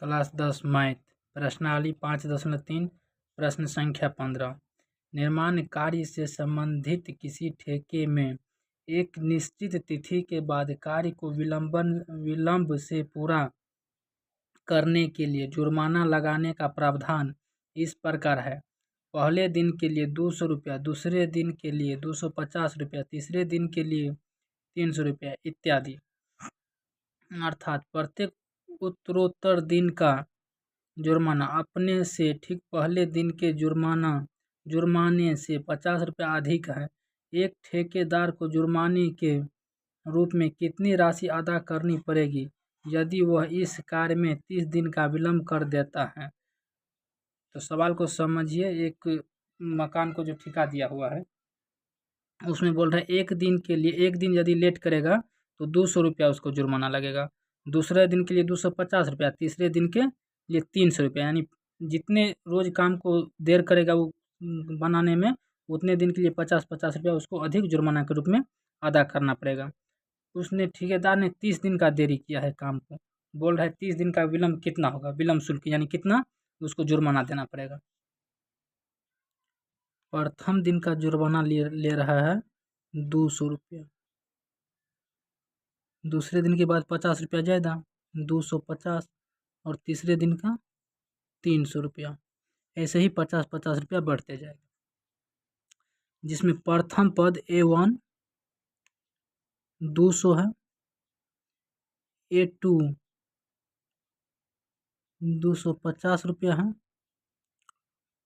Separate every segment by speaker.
Speaker 1: Class 10 math प्रश्नावली 5.3 प्रश्न संख्या 15। निर्माण कार्य से संबंधित किसी ठेके में एक निश्चित तिथि के बाद कार्य को विलंब से पूरा करने के लिए जुर्माना लगाने का प्रावधान इस प्रकार है। पहले दिन के लिए 200 रुपया, दूसरे दिन के लिए 250 रुपया, तीसरे दिन के लिए 300 रुपया इत्यादि। अर्थात प्रत्येक उत्तरोत्तर दिन का जुर्माना अपने से ठीक पहले दिन के जुर्माने से 50 रुपया अधिक है। एक ठेकेदार को जुर्माने के रूप में कितनी राशि अदा करनी पड़ेगी यदि वह इस कार्य में 30 दिन का विलंब कर देता है। तो सवाल को समझिए। एक मकान को जो ठेका दिया हुआ है उसमें बोल रहा है एक दिन यदि लेट करेगा तो 200 रुपया उसको जुर्माना लगेगा, दूसरे दिन के लिए 250 रुपया, तीसरे दिन के लिए 300 रुपया। यानी जितने रोज काम को देर करेगा वो बनाने में उतने दिन के लिए 50-50 रुपया उसको अधिक जुर्माना के रूप में अदा करना पड़ेगा। उसने ठेकेदार ने 30 दिन का देरी किया है काम को, बोल रहा है 30 दिन का विलंब कितना होगा, विलंब शुल्क यानी कितना उसको जुर्माना देना पड़ेगा। प्रथम दिन का जुर्माना ले रहा है 200 रुपया, दूसरे दिन के बाद 50 रुपया ज़्यादा 250 और तीसरे दिन का 300 रुपया। ऐसे ही 50-50 रुपया बढ़ते जाएगा, जिसमें प्रथम पद A1 200 है, A2 250 रुपया है।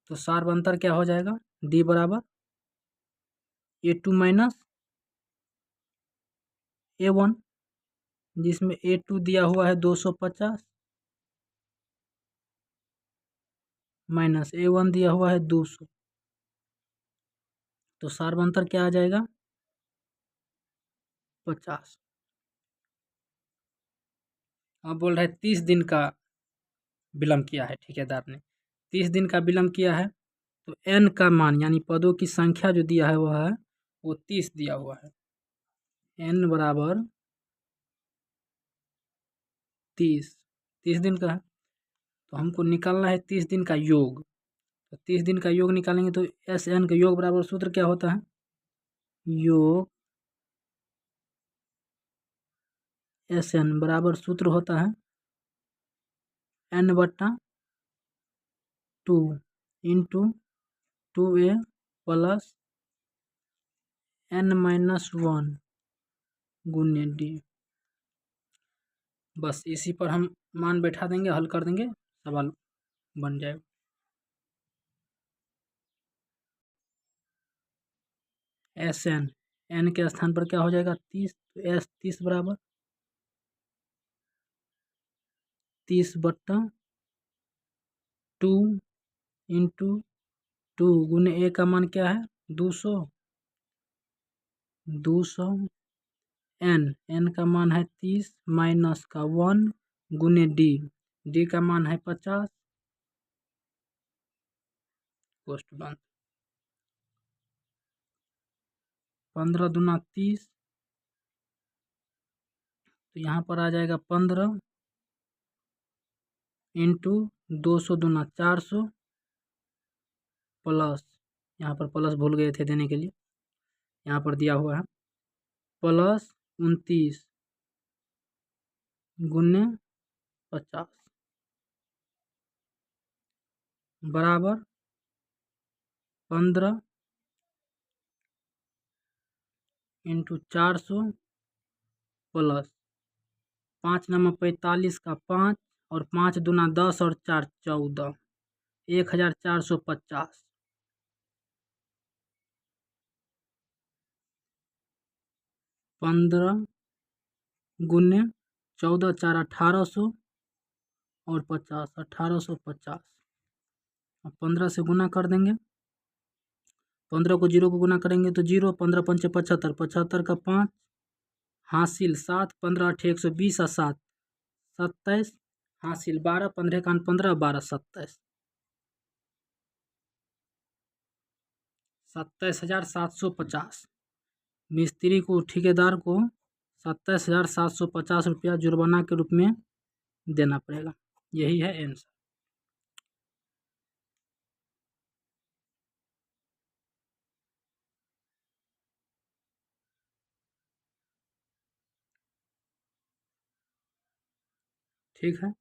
Speaker 1: तो सार्वंतर क्या हो जाएगा, D बराबर A2 माइनस A1, जिसमें A2 दिया हुआ है 250 माइनस A1 दिया हुआ है 200। तो सार्वंतर क्या आ जाएगा 50। अब बोल रहा है 30 दिन का विलंब किया है ठेकेदार ने, 30 दिन का विलंब किया है तो n का मान यानी पदों की संख्या जो दिया है वह है वो 30 दिया हुआ है। n बराबर 30 दिन का है तो हमको निकालना है 30 दिन का योग। तो 30 दिन का योग निकालेंगे तो SN का योग बराबर सूत्र क्या होता है, योग SN बराबर सूत्र होता है n/2 into 2a plus n-1 गुने d। बस इसी पर हम मान बैठा देंगे, हल कर देंगे, सवाल बन जाएगा। SN n के स्थान पर क्या हो जाएगा 30, तो S 30 बराबर 30/2 इंटू 2 गुने A का मान क्या है 200 n का मान है 30 माइनस का 1 गुने d का मान है 50 पोस्ट बंद। 15 दूना 30 तो यहाँ पर आ जाएगा 15 इंटू 200 दूना 400 प्लस, यहाँ पर प्लस भूल गए थे देने के लिए, यहाँ पर दिया हुआ है प्लस 29 गुने 50 बराबर 15 इंटू 400 प्लस 5 नंबर 45 का 5 और 5 दूना 10 और 4 14 1450 15 गुने 14 4 1800 और 50 1850। अब 15 से गुना कर देंगे, 15 को 0 को गुना करेंगे तो 0, 15 पंचे 75, 75 का 5 हासिल 7, 15 8 120 और 7 27 हासिल 12, 15 का 15 12 27 27,750। मिस्त्री को ठेकेदार को 27,750 रुपया जुर्माना के रूप में देना पड़ेगा। यही है आंसर। ठीक है।